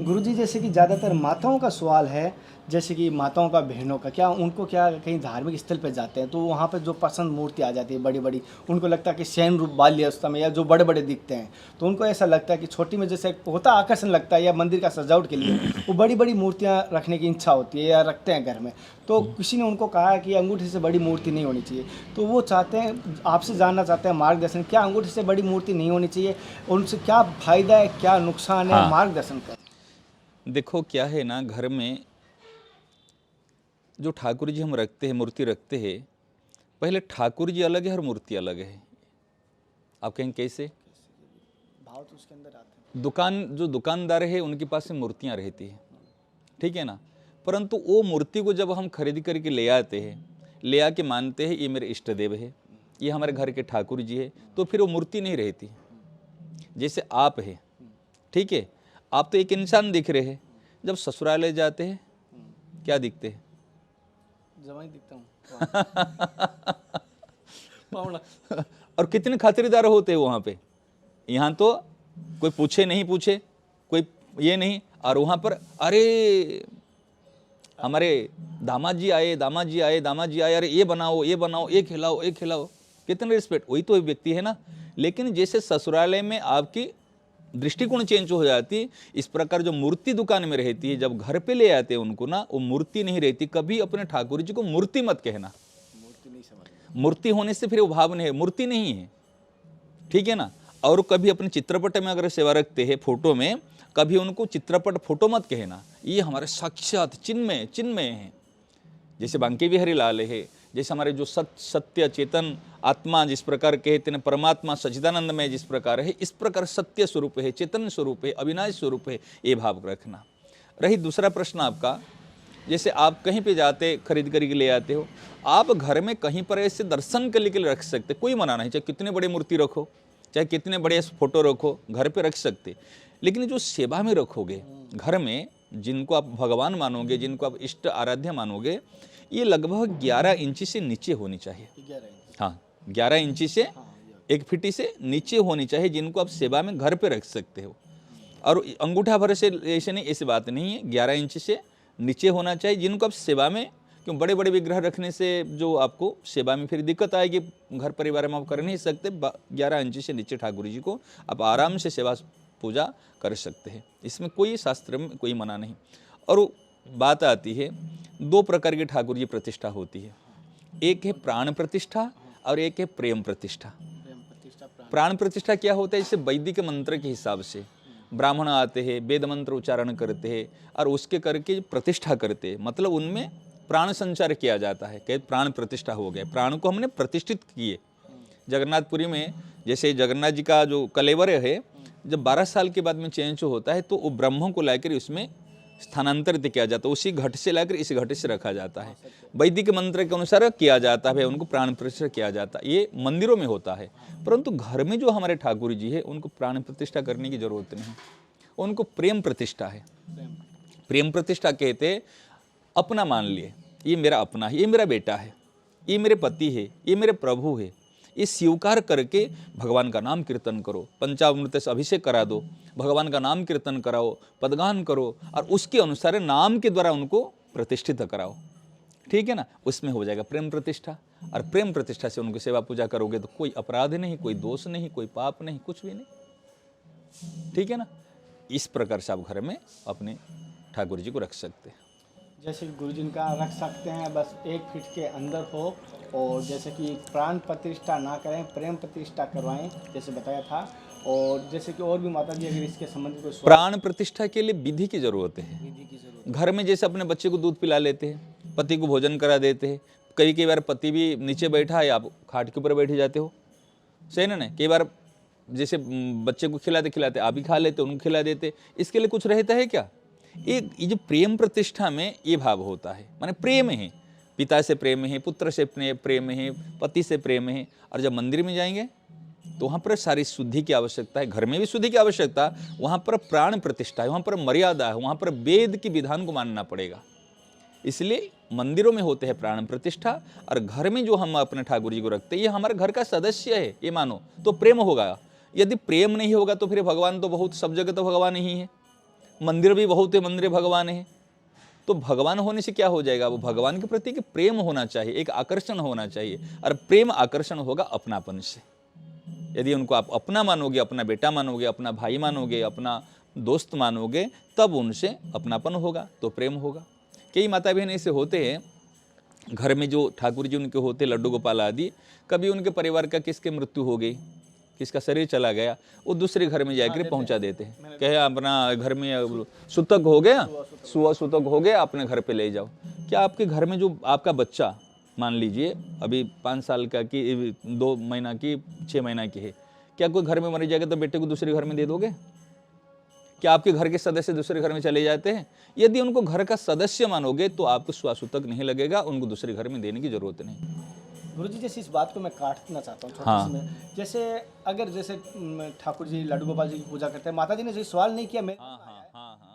गुरुजी जैसे कि ज़्यादातर माताओं का सवाल है, जैसे कि माताओं का, बहनों का, क्या उनको क्या कहीं धार्मिक स्थल पे जाते हैं तो वहाँ पे जो पसंद मूर्ति आ जाती है बड़ी बड़ी, उनको लगता है कि शयन रूप बाल लिया उस समय, या जो बड़े बड़े दिखते हैं तो उनको ऐसा लगता है कि छोटी में जैसे एक होता आकर्षण लगता है या मंदिर का सजावट के लिए वो बड़ी बड़ी मूर्तियाँ रखने की इच्छा होती है या रखते हैं घर में। तो किसी ने उनको कहा है कि अंगूठी से बड़ी मूर्ति नहीं होनी चाहिए, तो वो चाहते हैं, आपसे जानना चाहते हैं मार्गदर्शन, क्या अंगूठी से बड़ी मूर्ति नहीं होनी चाहिए, उनसे क्या फ़ायदा है, क्या नुकसान है, हाँ। मार्गदर्शन कर। देखो क्या है ना, घर में जो ठाकुर जी हम रखते हैं, मूर्ति रखते हैं, पहले ठाकुर जी अलग है और मूर्ति अलग है। आप कहें कैसे? भाव तो उसके अंदर आते हैं। जो दुकानदार है उनके पास से मूर्तियाँ रहती है, ठीक है ना, परंतु वो मूर्ति को जब हम खरीद करके ले आते हैं, ले आके मानते हैं ये मेरे इष्ट देव है, ये हमारे घर के ठाकुर जी है, तो फिर वो मूर्ति नहीं रहती। जैसे आप है, ठीक है, आप तो एक इंसान दिख रहे हैं, जब ससुरालय जाते हैं क्या दिखते हैं? जवाई दिखता हूँ। पावड़ा। और कितने खातिरदार होते हैं वहाँ पे। यहाँ तो कोई पूछे नहीं पूछे, कोई ये नहीं, और वहाँ पर अरे हमारे दामाद जी आए, दामाद जी आए, दामाद जी आए, अरे ये बनाओ, ये बनाओ, ये खिलाओ, ये खिलाओ, कितने रिस्पेक्ट। वही तो व्यक्ति है ना। लेकिन जैसे ससुरालय में आपकी दृष्टिकोण चेंज हो जाती, इस प्रकार जो मूर्ति दुकान में रहती है, जब घर पे ले आते हैं उनको ना, वो मूर्ति नहीं रहती। कभी अपने ठाकुर जी को मूर्ति मत कहना, मूर्ति नहीं समझ। मूर्ति होने से फिर वो भाव नहीं है, मूर्ति नहीं है, ठीक है ना। और कभी अपने चित्रपट में अगर सेवा रखते हैं, फोटो में, कभी उनको चित्रपट फोटो मत कहना, ये हमारे साक्षात चिन्मय चिन्मय हैं। जैसे बांके बिहारी लाल है, जैसे हमारे जो सत्य चेतन आत्मा जिस प्रकार कहते हैं, परमात्मा सच्चिदानंद में जिस प्रकार है, इस प्रकार सत्य स्वरूप है, चेतन स्वरूप है, अविनाशी स्वरूप है, ये भाव रखना। रही दूसरा प्रश्न आपका, जैसे आप कहीं पे जाते खरीद करके ले आते हो, आप घर में कहीं पर ऐसे दर्शन के लिए रख सकते, कोई मना नहीं, चाहे कितने बड़े मूर्ति रखो, चाहे कितने बड़े फोटो रखो, घर पे रख सकते। लेकिन जो सेवा में रखोगे घर में, जिनको आप भगवान मानोगे, जिनको आप इष्ट आराध्य मानोगे, ये लगभग 11 इंची से नीचे होनी चाहिए। 11 इंच। हाँ, 11 इंची से 1 फीट से नीचे होनी चाहिए, जिनको आप सेवा में घर पे रख सकते हो। और अंगूठा भर से ऐसे नहीं, ऐसी बात नहीं है, 11 इंच से नीचे होना चाहिए, जिनको आप सेवा में, क्यों बड़े बड़े विग्रह रखने से जो आपको सेवा में फिर दिक्कत आएगी, घर परिवार में आप कर नहीं सकते। 11 इंच से नीचे ठाकुर जी को आप आराम से सेवा पूजा कर सकते हैं, इसमें कोई शास्त्र में कोई मना नहीं। और बात आती है, 2 प्रकार की ठाकुर जी प्रतिष्ठा होती है, एक है प्राण प्रतिष्ठा और एक है प्रेम प्रतिष्ठा। प्राण प्रतिष्ठा क्या होता है? जैसे वैदिक मंत्र के हिसाब से ब्राह्मण आते हैं, वेद मंत्र उच्चारण करते हैं और उसके करके प्रतिष्ठा करते हैं, मतलब उनमें प्राण संचार किया जाता है, कहते प्राण प्रतिष्ठा हो गया, प्राण को हमने प्रतिष्ठित किए। जगन्नाथपुरी में जैसे जगन्नाथ जी का जो कलेवर है, जब 12 साल के बाद में चेंज होता है तो वो ब्रह्मों को लाकर उसमें स्थानांतरित किया जाता है, उसी घट से लाकर इस घट से रखा जाता है, वैदिक मंत्र के अनुसार किया जाता है, उनको प्राण प्रतिष्ठा किया जाता है। ये मंदिरों में होता है, परंतु घर में जो हमारे ठाकुर जी है उनको प्राण प्रतिष्ठा करने की जरूरत नहीं, उनको प्रेम प्रतिष्ठा है। प्रेम प्रतिष्ठा कहते अपना मान लिए, ये मेरा अपना है, ये मेरा बेटा है, ये मेरे पति है, ये मेरे प्रभु है, ये स्वीकार करके भगवान का नाम कीर्तन करो, पंचामृत से अभिषेक करा दो, भगवान का नाम कीर्तन कराओ, पदगान करो और उसके अनुसार नाम के द्वारा उनको प्रतिष्ठित कराओ, ठीक है ना, उसमें हो जाएगा प्रेम प्रतिष्ठा। और प्रेम प्रतिष्ठा से उनकी सेवा पूजा करोगे तो कोई अपराध नहीं, कोई दोष नहीं, कोई पाप नहीं, कुछ भी नहीं, ठीक है ना। इस प्रकार से आप घर में अपने ठाकुर जी को रख सकते हैं। जैसे कि गुरुजी का रख सकते हैं, बस 1 फीट के अंदर हो, और जैसे कि प्राण प्रतिष्ठा ना करें, प्रेम प्रतिष्ठा करवाएं जैसे बताया था। और जैसे कि और भी माता जी अगर इसके संबंधित कोई प्राण प्रतिष्ठा के लिए विधि की जरूरत है। विधि की जरूरत। घर में जैसे अपने बच्चे को दूध पिला लेते हैं, पति को भोजन करा देते हैं, कई बार पति भी नीचे बैठा है, आप खाट के ऊपर बैठे जाते हो, सही ना। कई बार जैसे बच्चे को खिलाते खिलाते आप भी खा लेते, उनको खिला देते, इसके लिए कुछ रहता है क्या? ये जो प्रेम प्रतिष्ठा में ये भाव होता है, माने प्रेम है, पिता से प्रेम है, पुत्र से प्रेम है, पति से प्रेम है। और जब मंदिर में जाएंगे तो वहाँ पर सारी शुद्धि की आवश्यकता है, घर में भी शुद्धि की आवश्यकता, वहाँ पर प्राण प्रतिष्ठा है, वहाँ पर मर्यादा है, वहाँ पर वेद की विधान को मानना पड़ेगा। इसलिए मंदिरों में होते हैं प्राण प्रतिष्ठा, और घर में जो हम अपने ठाकुर जी को रखते हैं, ये हमारे घर का सदस्य है, ये मानो तो प्रेम होगा। यदि प्रेम नहीं होगा तो फिर भगवान तो बहुत, सब जगह तो भगवान ही है, मंदिर भी बहुत है, मंदिर भगवान है। तो भगवान होने से क्या हो जाएगा, वो भगवान के प्रति एक प्रेम होना चाहिए, एक आकर्षण होना चाहिए। और प्रेम आकर्षण होगा अपनापन से। यदि उनको आप अपना मानोगे, अपना बेटा मानोगे, अपना भाई मानोगे, अपना दोस्त मानोगे, तब उनसे अपनापन होगा, तो प्रेम होगा। कई माता बहन ऐसे होते हैं घर में, जो ठाकुर जी उनके होते लड्डू गोपाल आदि, कभी उनके परिवार का किसके मृत्यु हो गई, किसका शरीर चला गया, वो दूसरे घर में जाकर पहुंचा देते हैं। कहे अपना घर में सूतक हो गया, सुआ सूतक हो गया, अपने घर पे ले जाओ। क्या आपके घर में जो आपका बच्चा, मान लीजिए अभी 5 साल का कि 2 महीना की 6 महीना की है, क्या कोई घर में मर जाएगा तो बेटे को दूसरे घर में दे दोगे? क्या आपके घर के सदस्य दूसरे घर में चले जाते हैं? यदि उनको घर का सदस्य मानोगे तो आपको स्वासूतक नहीं लगेगा, उनको दूसरे घर में देने की जरूरत नहीं। गुरुजी जैसे इस बात को मैं काटना चाहता हूँ हाँ। छोटे से में, जैसे अगर जैसे ठाकुर जी लड्डू गोपाल जी की पूजा करते हैं, माता जी ने जो सवाल नहीं किया, मैं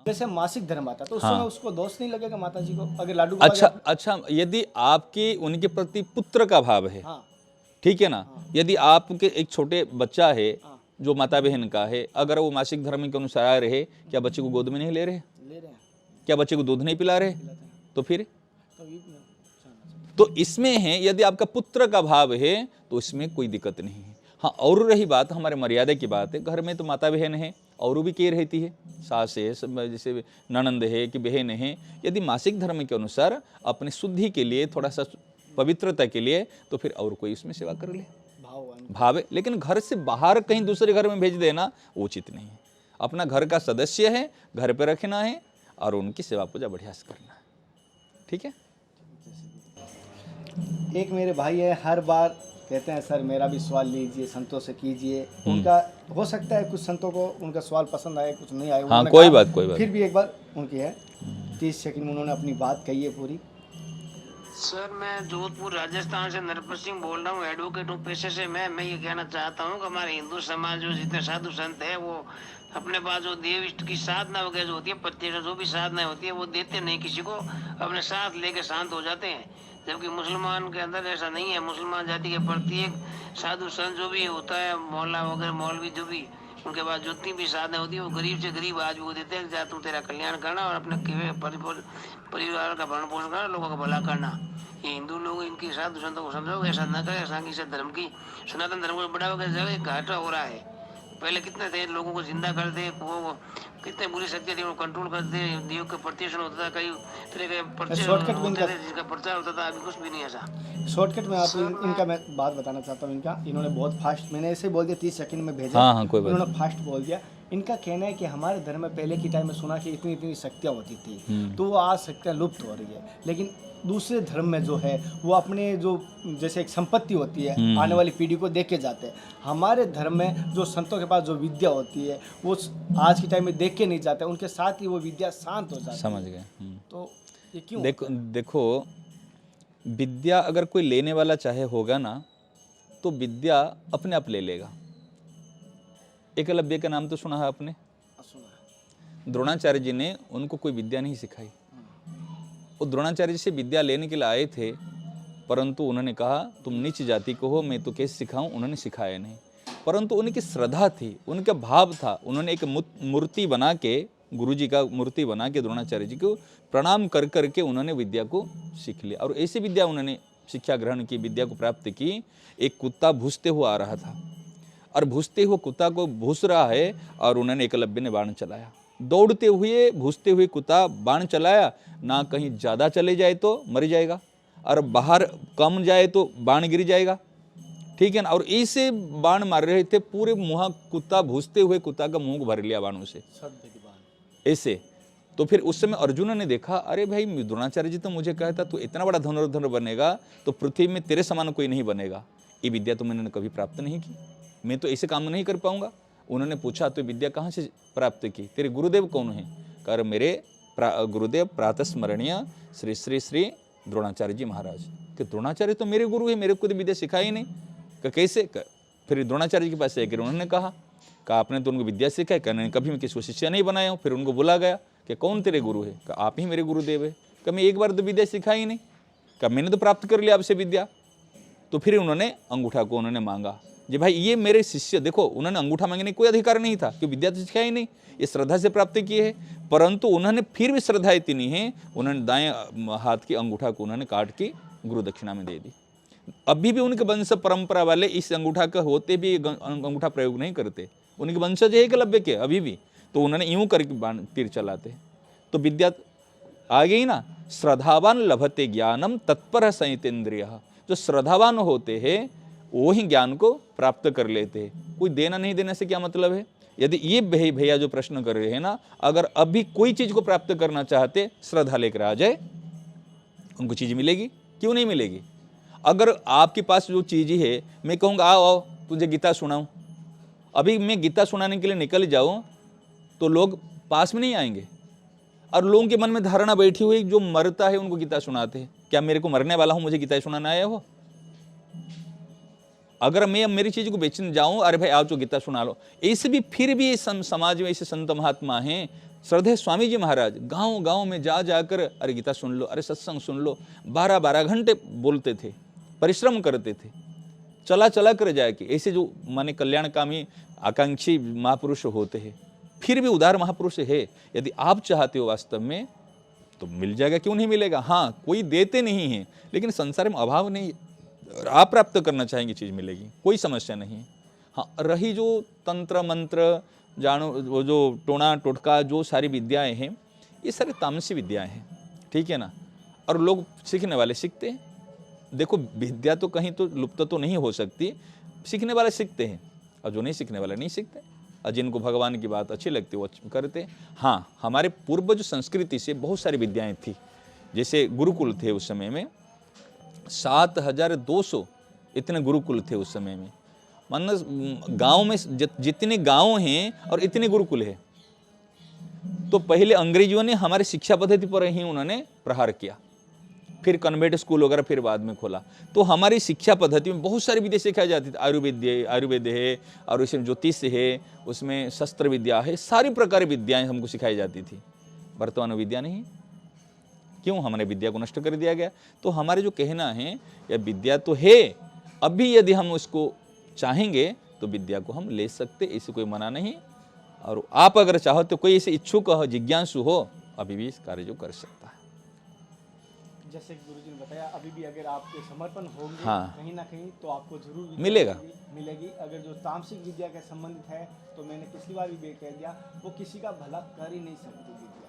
जैसे मासिक धर्म आता तो उस समय उसको दोष नहीं लगेगा माता जी को, अगर लड्डू गोपाल अच्छा, यदि आपकी उनके प्रति पुत्र का भाव है, हाँ ठीक है ना, यदि आपके एक छोटे बच्चा है जो माता बहन का है, अगर वो मासिक धर्म के अनुसार आ रहे, क्या बच्चे को गोद में नहीं ले रहे? ले रहे हैं, क्या बच्चे को दूध नहीं पिला रहे? तो फिर तो ये मैं जानना चाहता तो इसमें है, यदि आपका पुत्र का भाव है तो इसमें कोई दिक्कत नहीं है। हाँ, और रही बात हमारे मर्यादा की बात है, घर में तो माता बहन है और भी के रहती है, सास है, जैसे ननंद है कि बहन है। यदि मासिक धर्म के अनुसार अपनी शुद्धि के लिए, थोड़ा सा पवित्रता के लिए, तो फिर और कोई इसमें सेवा कर ले, भाव है। लेकिन घर से बाहर कहीं दूसरे घर में भेज देना उचित नहीं है। अपना घर का सदस्य है, घर पे रखना है और उनकी सेवा पूजा बढ़िया से करना है, ठीक है। एक मेरे भाई है, हर बार कहते हैं सर मेरा भी सवाल लीजिए, संतों से कीजिए। उनका हो सकता है कुछ संतों को उनका सवाल पसंद आए, कुछ नहीं आए। हाँ, कोई बात फिर भी एक बार उनकी है 30 सेकंड में उन्होंने अपनी बात कही है पूरी। सर मैं जोधपुर राजस्थान से नरपत सिंह बोल रहा हूँ, एडवोकेट हूँ पेशे से। मैं ये कहना चाहता हूँ कि हमारे हिंदू समाज जो जितने साधु संत है, वो अपने पास जो देव इष्ट की साधना वगैरह जो होती है, प्रत्यक्ष जो भी साधना होती है, वो देते नहीं किसी को, अपने साथ लेके शांत हो जाते हैं। जबकि मुसलमान के अंदर ऐसा नहीं है। मुसलमान जाति के प्रत्येक साधु संत जो भी होता है, मोहल्ला वगैरह मौलवी जो भी, उनके पास जितनी भी साधना होती है, वो गरीब से गरीब आज वो देते हैं, जा तू तेरा कल्याण करना और अपने परिवार का भरण पोषण करना, लोगों का भला करना। ये हिंदू लोग इनकी साधु संतों को समझो, ऐसा न करें। सांगी से धर्म की, सनातन धर्म को बढ़ावा के जगह घाटा हो रहा है। पहले कितने थे लोगों को जिंदा कर दे, वो कितने बुरी शक्ति थी, वो कंट्रोल कर दे। देव का प्रत्यक्षण होता था, कई तरह के पर्चे होते थे जिसका प्रचार होता था। अभी कुछ भी नहीं ऐसा। शॉर्टकट में आप इनका मैं बात बताना चाहता हूँ। इनका इन्होंने बहुत फास्ट, मैंने ऐसे बोल दिया 30 सेकंड में भेजा। हाँ, कोई बात। इन्होंने फास्ट बोल दिया। इनका कहना है कि हमारे धर्म में पहले की टाइम में सुना कि इतनी इतनी शक्तियाँ होती थी, तो वो आज शक्तियाँ लुप्त हो रही है। लेकिन दूसरे धर्म में जो है वो अपने जो जैसे एक संपत्ति होती है, आने वाली पीढ़ी को देख के जाते हैं। हमारे धर्म में जो संतों के पास जो विद्या होती है, वो आज के टाइम में देख के नहीं जाते, उनके साथ ही वो विद्या शांत हो जाती है। समझ गए। तो ये क्यों? देखो विद्या अगर कोई लेने वाला चाहे होगा ना, तो विद्या अपने आप ले लेगा। एकलव्य का नाम तो सुना है आपने? द्रोणाचार्य जी ने उनको कोई विद्या नहीं सिखाई। वो द्रोणाचार्य जी से विद्या लेने के लिए आए थे, परंतु उन्होंने कहा तुम नीच जाति को हो, मैं तो कैसे सिखाऊं। उन्होंने सिखाया नहीं, परंतु उनकी श्रद्धा थी, उनका भाव था। उन्होंने एक मूर्ति बना के, गुरु जी का मूर्ति बना के द्रोणाचार्य जी को प्रणाम कर करके उन्होंने विद्या को सीख लिया। और ऐसी विद्या उन्होंने शिक्षा ग्रहण की, विद्या को प्राप्त की। एक कुत्ता भूसते हुए आ रहा था और भूसते हुए कुत्ता को भूस रहा है, और उन्होंने एकलव्य ने बाण चलाया। दौड़ते हुए भूसते हुए कुत्ता बाण चलाया, ना कहीं ज़्यादा चले जाए तो मर जाएगा, और बाहर कम जाए तो बाण गिर जाएगा, ठीक है ना। और ऐसे बाण मार रहे थे, पूरे मुँह कुत्ता भूसते हुए कुत्ता का मुंह भर लिया बाणों से ऐसे। तो फिर उस समय अर्जुन ने देखा, अरे भाई द्रोणाचार्य जी तो मुझे कहता तू इतना बड़ा धनुर्धर बनेगा तो पृथ्वी में तेरे समान कोई नहीं बनेगा। ये विद्या तो मैंने कभी प्राप्त नहीं की, मैं तो ऐसे काम नहीं कर पाऊंगा। उन्होंने पूछा तो विद्या कहाँ से प्राप्त की, तेरे गुरुदेव कौन है? कर मेरे गुरुदेव प्रातः स्मरणीय श्री श्री श्री द्रोणाचार्य जी महाराज। कि द्रोणाचार्य तो मेरे गुरु है, मेरे को तो विद्या सिखाई नहीं। कि कैसे? फिर द्रोणाचार्य जी के पास आकर उन्होंने कहा आपने तो उनको विद्या सिखाई? कहने कभी मैं किसी को शिष्य नहीं बनाया हूँ। फिर उनको बोला गया कि कौन तेरे गुरु है? कि आप ही मेरे गुरुदेव है। कि मैं एक बार तो विद्या सिखाई नहीं, कि मैंने तो प्राप्त कर लिया आपसे विद्या। तो फिर उन्होंने अंगूठा को उन्होंने मांगा जी भाई ये मेरे शिष्य, देखो उन्होंने अंगूठा मांगने का कोई अधिकार नहीं था, क्योंकि विद्या तो सिखाई नहीं, ये श्रद्धा से प्राप्त की है। परंतु उन्होंने फिर भी श्रद्धा इतनी है, उन्होंने दाएं हाथ की अंगूठा को उन्होंने काट के गुरु दक्षिणा में दे दी। अभी भी उनके वंश परंपरा वाले इस अंगूठा का होते भी अंगूठा प्रयोग नहीं करते, उनके वंशज है एकलव्य के अभी भी, तो उन्होंने यूं करके तीर चलाते। तो विद्या आ गई ना, श्रद्धावान लभते ज्ञानम तत्पर संयतेन्द्रिय, जो श्रद्धावान होते हैं वो ही ज्ञान को प्राप्त कर लेते हैं। कोई देना नहीं देने से क्या मतलब है? यदि ये भैया जो प्रश्न कर रहे हैं ना, अगर अभी कोई चीज को प्राप्त करना चाहते, श्रद्धा लेकर आ जाए, उनको चीज मिलेगी, क्यों नहीं मिलेगी? अगर आपके पास जो चीज है, मैं कहूँगा आओ आओ तुझे गीता सुनाऊं, अभी मैं गीता सुनाने के लिए निकल जाऊं तो लोग पास में नहीं आएंगे, और लोगों के मन में धारणा बैठी हुई जो मरता है उनको गीता सुनाते हैं। क्या मेरे को मरने वाला हूं मुझे गीता सुनाना आया हो? अगर मैं मेरी चीज को बेचने जाऊं, अरे भाई आओ जो गीता सुना लो, ऐसे भी फिर भी समाज में ऐसे संत महात्मा हैं, श्रद्धेय स्वामी जी महाराज गांव गांव में जा जाकर अरे गीता सुन लो, अरे सत्संग सुन लो, 12-12 घंटे बोलते थे, परिश्रम करते थे, चला चला कर जाके। ऐसे जो माने कल्याणकामी आकांक्षी महापुरुष होते हैं, फिर भी उदार महापुरुष है। यदि आप चाहते हो वास्तव में तो मिल जाएगा, क्यों नहीं मिलेगा? हाँ, कोई देते नहीं है, लेकिन संसार में अभाव नहीं, आप प्राप्त करना चाहेंगे चीज मिलेगी, कोई समस्या नहीं। हाँ, रही जो तंत्र मंत्र जानो, वो जो टोना टोटका जो सारी विद्याएं हैं, ये सारी तामसी विद्याएं हैं, ठीक है ना। और लोग सीखने वाले सीखते हैं। देखो विद्या तो कहीं तो लुप्त तो नहीं हो सकती, सीखने वाले सीखते हैं, और जो नहीं सीखने वाले नहीं सीखते, और जिनको भगवान की बात अच्छी लगती है वो करते। हाँ, हमारे पूर्वज संस्कृति से बहुत सारी विद्याएं थी, जैसे गुरुकुल थे उस समय में, 7200 इतने गुरुकुल थे उस समय में। मतलब गांव में जितने गांव हैं और इतने गुरुकुल है। तो पहले अंग्रेजों ने हमारे शिक्षा पद्धति पर ही उन्होंने प्रहार किया, फिर कन्वेंट स्कूल वगैरह फिर बाद में खोला। तो हमारी शिक्षा पद्धति में बहुत सारी विद्या सिखाई जाती थी। आयुर्वेद है, और उसमें ज्योतिष है, उसमें शस्त्र विद्या है, सारी प्रकार की विद्याएं हमको सिखाई जाती थी। वर्तमान विद्या नहीं, क्यों? हमारे विद्या को नष्ट कर दिया गया। तो हमारे जो कहना है, यह विद्या तो है, अभी यदि हम उसको चाहेंगे तो विद्या को हम ले सकते, इसे कोई मना नहीं। और आप अगर चाहो तो कोई ऐसे इच्छुक हो, जिज्ञासु हो, अभी भी इस कार्य जो कर सकता है। जैसे गुरुजी ने बताया, अभी भी अगर आपके समर्पण होंगे, हाँ, कहीं ना कहीं तो आपको जरूर मिलेगा। अगर जो तामसिक विद्या के संबंधित है, तो मैंने पिछली बार भी कह दिया, वो किसी का भला कर ही नहीं सकती।